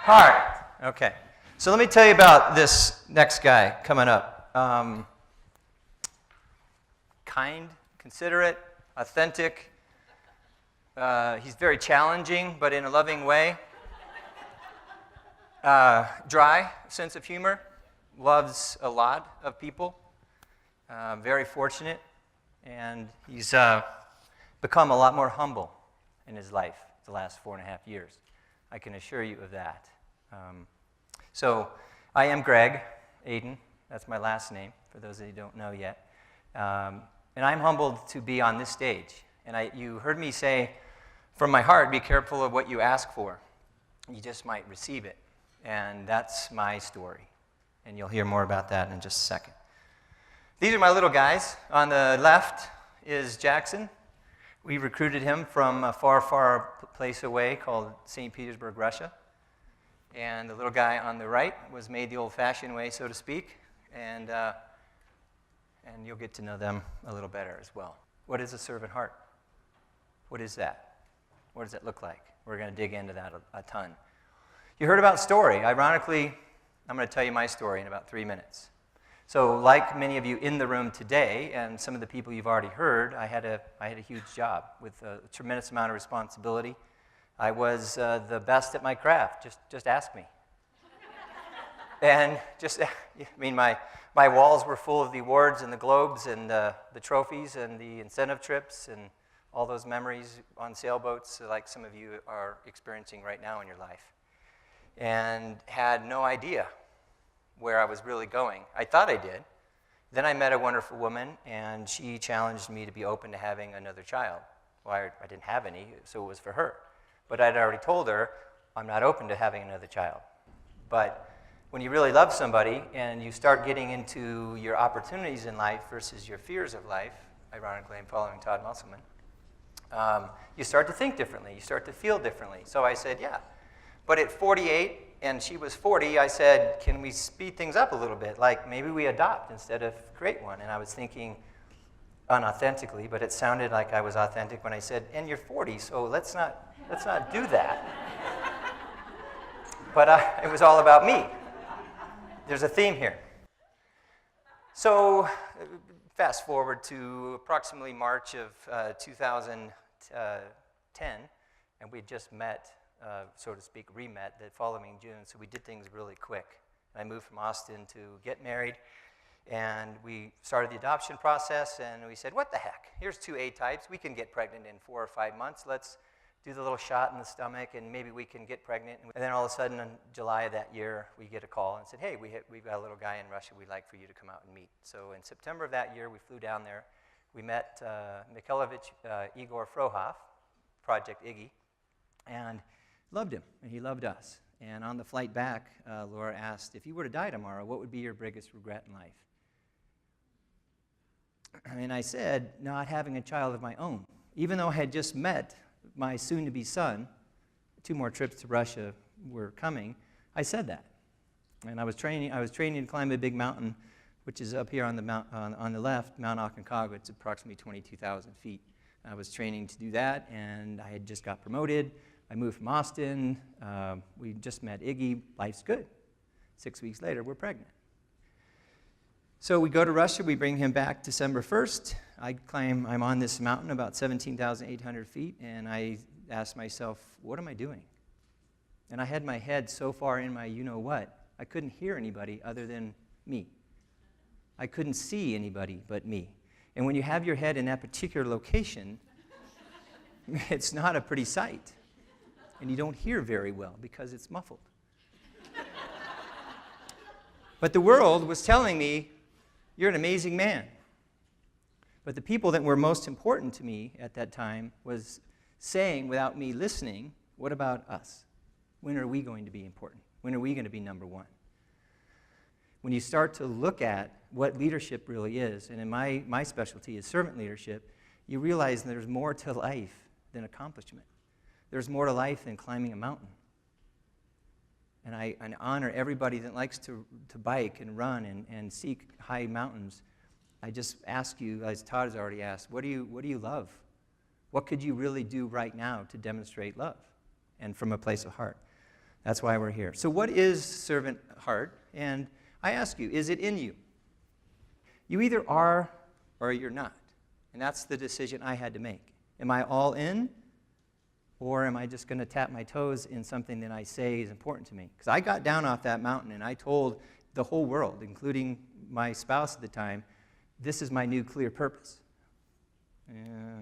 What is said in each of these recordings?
Heart. Okay. So let me tell you about this next guy coming up. Kind, considerate, authentic. He's very challenging, but in a loving way. Dry sense of humor. Loves a lot of people. Very fortunate. And he's become a lot more humble in his life the last 4.5 years. I can assure you of that. So I am Greg Aden. That's my last name, for those of you who don't know yet. And I'm humbled to be on this stage. And you heard me say, from my heart, be careful of what you ask for. You just might receive it. And that's my story. And you'll hear more about that in just a second. These are my little guys. On the left is Jackson. We recruited him from a far, far place away called St. Petersburg, Russia. And the little guy on the right was made the old-fashioned way, so to speak. And you'll get to know them a little better as well. What is a servant heart? What is that? What does it look like? We're going to dig into that a ton. You heard about story. Ironically, I'm going to tell you my story in about 3 minutes. So like many of you in the room today, and some of the people you've already heard, I had a huge job with a tremendous amount of responsibility. I was the best at my craft. Just ask me. And my walls were full of the awards and the globes and the trophies and the incentive trips and all those memories on sailboats like some of you are experiencing right now in your life. And had no idea where I was really going. I thought I did. Then I met a wonderful woman, and she challenged me to be open to having another child. Well, I didn't have any, so it was for her. But I'd already told her, I'm not open to having another child. But when you really love somebody and you start getting into your opportunities in life versus your fears of life, ironically I'm following Todd Musselman, you start to think differently, you start to feel differently. So I said, yeah. But at 48, and she was 40, I said, can we speed things up a little bit? Like maybe we adopt instead of create one. And I was thinking unauthentically, but it sounded like I was authentic when I said, and you're 40, so let's not do that. But it was all about me. There's a theme here. So fast forward to approximately March of 2010, and we just met, so to speak, re-met the following June, so we did things really quick. I moved from Austin to get married, and we started the adoption process, and we said, what the heck? Here's 2 A-types. We can get pregnant in 4 or 5 months. Let's do the little shot in the stomach, and maybe we can get pregnant. And then all of a sudden, in July of that year, we get a call and said, hey, we've got a little guy in Russia we'd like for you to come out and meet. So in September of that year, we flew down there. We met Mikhailovich Igor Frohoff, Project Iggy, and loved him, and he loved us. And on the flight back, Laura asked, if you were to die tomorrow, what would be your biggest regret in life? And I said, not having a child of my own. Even though I had just met my soon-to-be son, 2 more trips to Russia were coming, I said that. And I was training to climb a big mountain, which is up here on the left, Mount Aconcagua. It's approximately 22,000 feet. I was training to do that, and I had just got promoted. I moved from Austin. We just met Iggy. Life's good. 6 weeks later, we're pregnant. So we go to Russia. We bring him back December 1st. I'm on this mountain about 17,800 feet, and I asked myself, what am I doing? And I had my head so far in my you-know-what, I couldn't hear anybody other than me. I couldn't see anybody but me. And when you have your head in that particular location, it's not a pretty sight. And you don't hear very well because it's muffled. But the world was telling me, you're an amazing man. But the people that were most important to me at that time was saying, without me listening, what about us? When are we going to be important? When are we going to be number one? When you start to look at what leadership really is, and in my specialty is servant leadership, you realize there's more to life than accomplishment. There's more to life than climbing a mountain. And I honor everybody that likes to bike and run and seek high mountains. I just ask you, as Todd has already asked, what do you love? What could you really do right now to demonstrate love? and from a place of heart. That's why we're here. So what is servant heart? And I ask you, is it in you? You either are or you're not. And that's the decision I had to make. Am I all in? Or am I just going to tap my toes in something that I say is important to me? Because I got down off that mountain and I told the whole world, including my spouse at the time, this is my new clear purpose.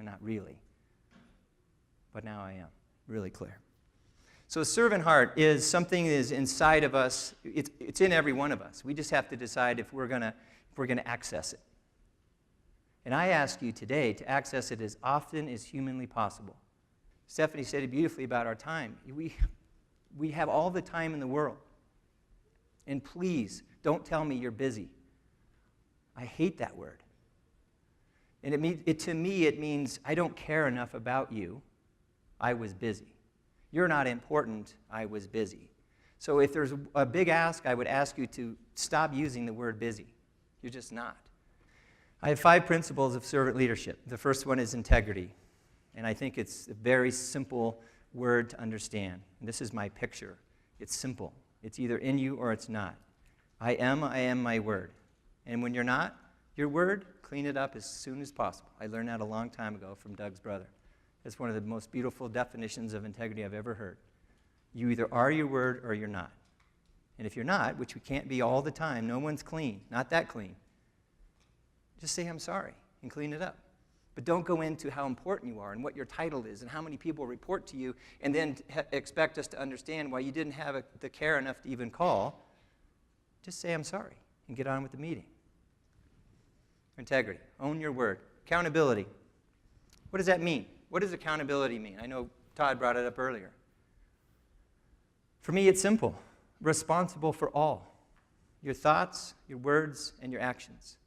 Not really. But now I am really clear. So a servant heart is something that is inside of us. It's in every one of us. We just have to decide if we're going to access it. And I ask you today to access it as often as humanly possible. Stephanie said it beautifully about our time. We have all the time in the world. And please, don't tell me you're busy. I hate that word. And to me, it means I don't care enough about you. I was busy. You're not important. I was busy. So if there's a big ask, I would ask you to stop using the word busy. You're just not. I have 5 principles of servant leadership. The first one is integrity. And I think it's a very simple word to understand. And this is my picture. It's simple. It's either in you or it's not. I am my word. And when you're not, your word, clean it up as soon as possible. I learned that a long time ago from Doug's brother. That's one of the most beautiful definitions of integrity I've ever heard. You either are your word or you're not. And if you're not, which we can't be all the time, no one's clean, not that clean, just say, I'm sorry, and clean it up. But don't go into how important you are and what your title is and how many people report to you and then expect us to understand why you didn't have the care enough to even call. Just say, I'm sorry, and get on with the meeting. Integrity. Own your word. Accountability. What does that mean? What does accountability mean? I know Todd brought it up earlier. For me, it's simple. Responsible for all. Your thoughts, your words, and your actions.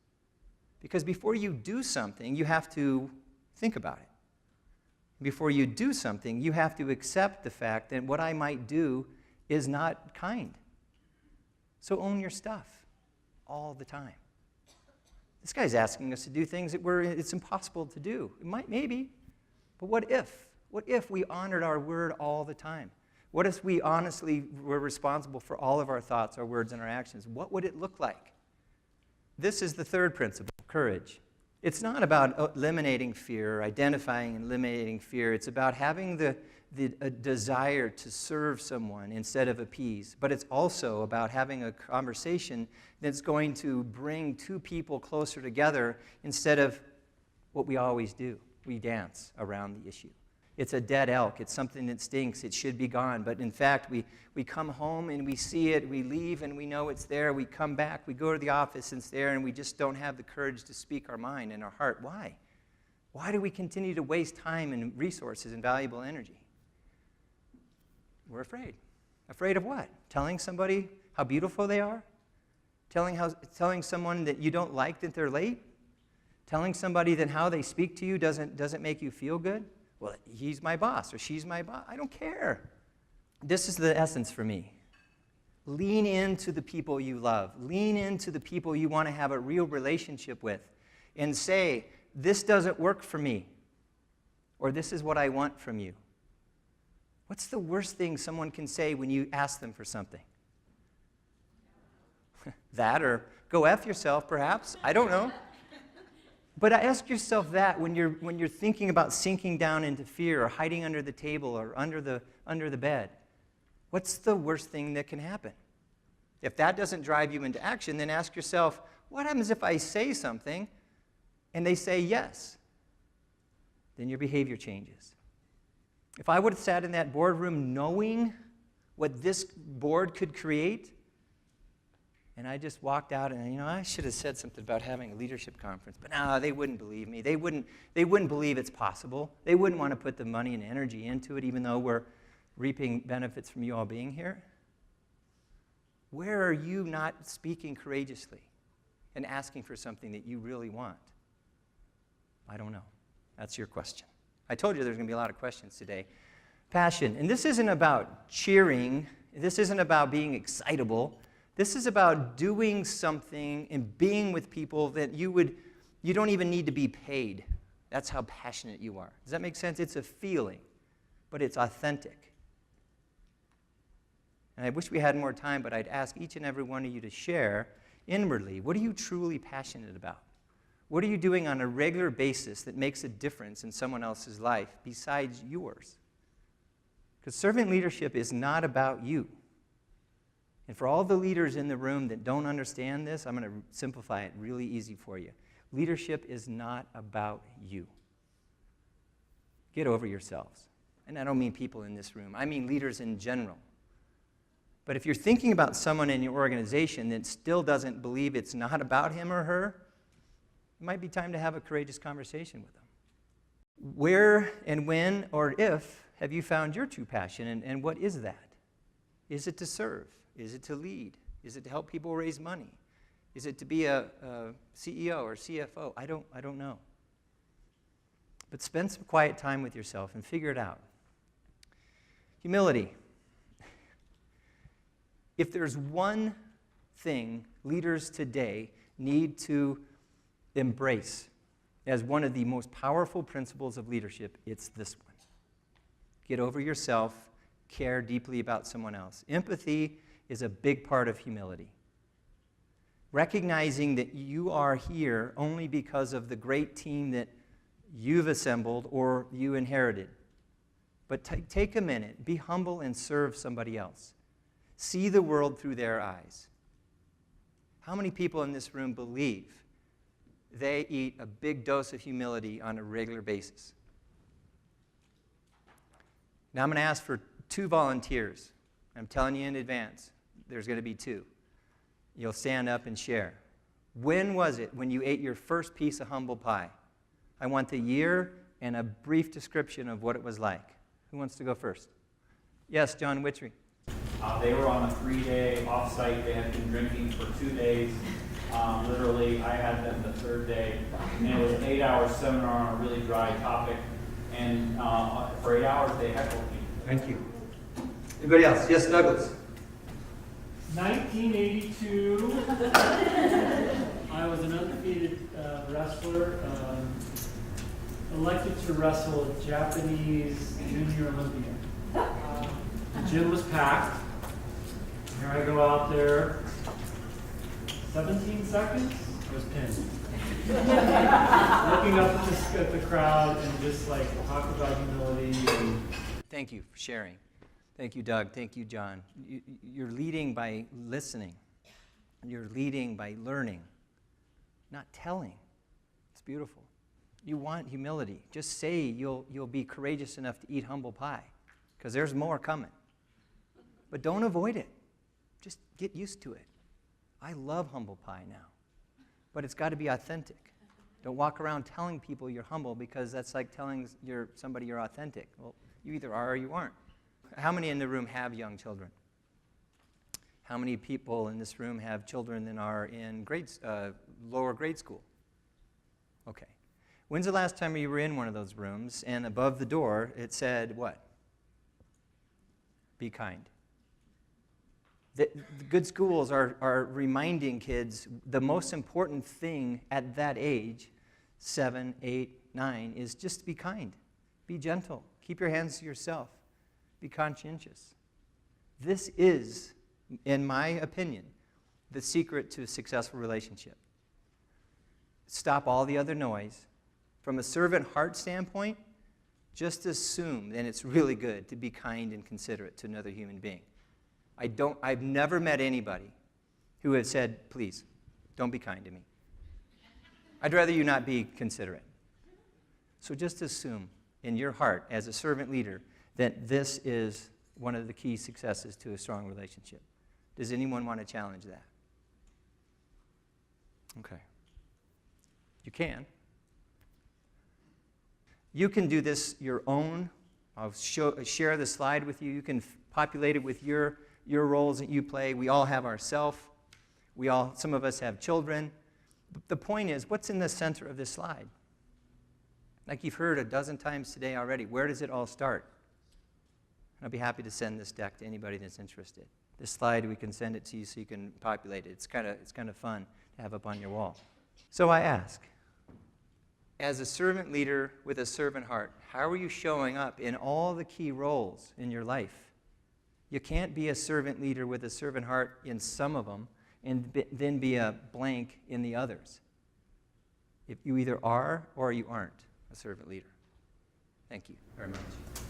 Because before you do something, you have to think about it. Before you do something, you have to accept the fact that what I might do is not kind. So own your stuff all the time. This guy's asking us to do things that it's impossible to do. It might, maybe, but what if? What if we honored our word all the time? What if we honestly were responsible for all of our thoughts, our words, and our actions? What would it look like? This is the third principle, courage. It's not about eliminating fear, or identifying and eliminating fear. It's about having the desire to serve someone instead of appease. But it's also about having a conversation that's going to bring 2 people closer together instead of what we always do. We dance around the issue. It's a dead elk. It's something that stinks. It should be gone. But in fact, we come home and we see it. We leave and we know it's there. We come back. We go to the office and it's there, and we just don't have the courage to speak our mind and our heart. Why? Why do we continue to waste time and resources and valuable energy? We're afraid. Afraid of what? Telling somebody how beautiful they are? Telling someone that you don't like that they're late? Telling somebody that how they speak to you doesn't make you feel good? Well, he's my boss or she's my boss. I don't care. This is the essence for me. Lean into the people you love. Lean into the people you want to have a real relationship with and say, this doesn't work for me, or this is what I want from you. What's the worst thing someone can say when you ask them for something? That, or go F yourself, perhaps. I don't know. But ask yourself that when you're thinking about sinking down into fear or hiding under the table or under the bed. What's the worst thing that can happen? If that doesn't drive you into action, then ask yourself, what happens if I say something and they say yes? Then your behavior changes. If I would have sat in that boardroom knowing what this board could create, and I just walked out and, I should have said something about having a leadership conference. But no, they wouldn't believe me. They wouldn't believe it's possible. They wouldn't want to put the money and energy into it, even though we're reaping benefits from you all being here. Where are you not speaking courageously and asking for something that you really want? I don't know. That's your question. I told you there's going to be a lot of questions today. Passion. And this isn't about cheering. This isn't about being excitable. This is about doing something and being with people that you don't even need to be paid. That's how passionate you are. Does that make sense? It's a feeling, but it's authentic. And I wish we had more time, but I'd ask each and every one of you to share inwardly, what are you truly passionate about? What are you doing on a regular basis that makes a difference in someone else's life besides yours? Because servant leadership is not about you. And for all the leaders in the room that don't understand this, I'm going to simplify it really easy for you. Leadership is not about you. Get over yourselves. And I don't mean people in this room. I mean leaders in general. But if you're thinking about someone in your organization that still doesn't believe it's not about him or her, it might be time to have a courageous conversation with them. Where and when or if have you found your true passion, and what is that? Is it to serve? Is it to lead? Is it to help people raise money? Is it to be a CEO or CFO? I don't know. But spend some quiet time with yourself and figure it out. Humility. If there's one thing leaders today need to embrace as one of the most powerful principles of leadership, it's this one. Get over yourself, care deeply about someone else. Empathy is a big part of humility. Recognizing that you are here only because of the great team that you've assembled or you inherited. But take a minute, be humble and serve somebody else. See the world through their eyes. How many people in this room believe they eat a big dose of humility on a regular basis? Now I'm going to ask for 2 volunteers. I'm telling you in advance, there's going to be 2. You'll stand up and share. When was it when you ate your first piece of humble pie? I want the year and a brief description of what it was like. Who wants to go first? Yes, John Witchery. They were on a 3-day off-site. They had been drinking for 2 days. Literally, I had them the 3rd day. And it was an 8-hour seminar on a really dry topic. And for 8 hours, they heckled me. Thank you. Anybody else? Yes, Douglas. 1982, I was an undefeated wrestler, elected to wrestle a Japanese junior Olympian. The gym was packed. Here I go out there. 17 seconds, I was pinned. Looking up at the crowd and just like talk about humility. Thank you for sharing. Thank you, Doug. Thank you, John. You're leading by listening. You're leading by learning, not telling. It's beautiful. You want humility. Just say you'll be courageous enough to eat humble pie, because there's more coming. But don't avoid it. Just get used to it. I love humble pie now, but it's got to be authentic. Don't walk around telling people you're humble, because that's like telling somebody you're authentic. Well, you either are or you aren't. How many in the room have young children? How many people in this room have children that are in lower grade school? Okay. When's the last time you were in one of those rooms and above the door it said what? Be kind. The good schools are reminding kids the most important thing at that age, 7, 8, 9, is just to be kind. Be gentle. Keep your hands to yourself. Be conscientious. This is, in my opinion, the secret to a successful relationship. Stop all the other noise. From a servant heart standpoint, just assume that it's really good to be kind and considerate to another human being. I've never met anybody who has said, please, don't be kind to me. I'd rather you not be considerate. So just assume in your heart as a servant leader that this is one of the key successes to a strong relationship. Does anyone want to challenge that? Okay. You can. You can do this your own. I'll share the slide with you. You can populate it with your roles that you play. We all have ourselves. Some of us have children. The point is, what's in the center of this slide? Like you've heard a dozen times today already, where does it all start? I'd be happy to send this deck to anybody that's interested. This slide, we can send it to you so you can populate it. It's kind of fun to have up on your wall. So I ask, as a servant leader with a servant heart, how are you showing up in all the key roles in your life? You can't be a servant leader with a servant heart in some of them and then be a blank in the others. If you either are or you aren't a servant leader. Thank you very much.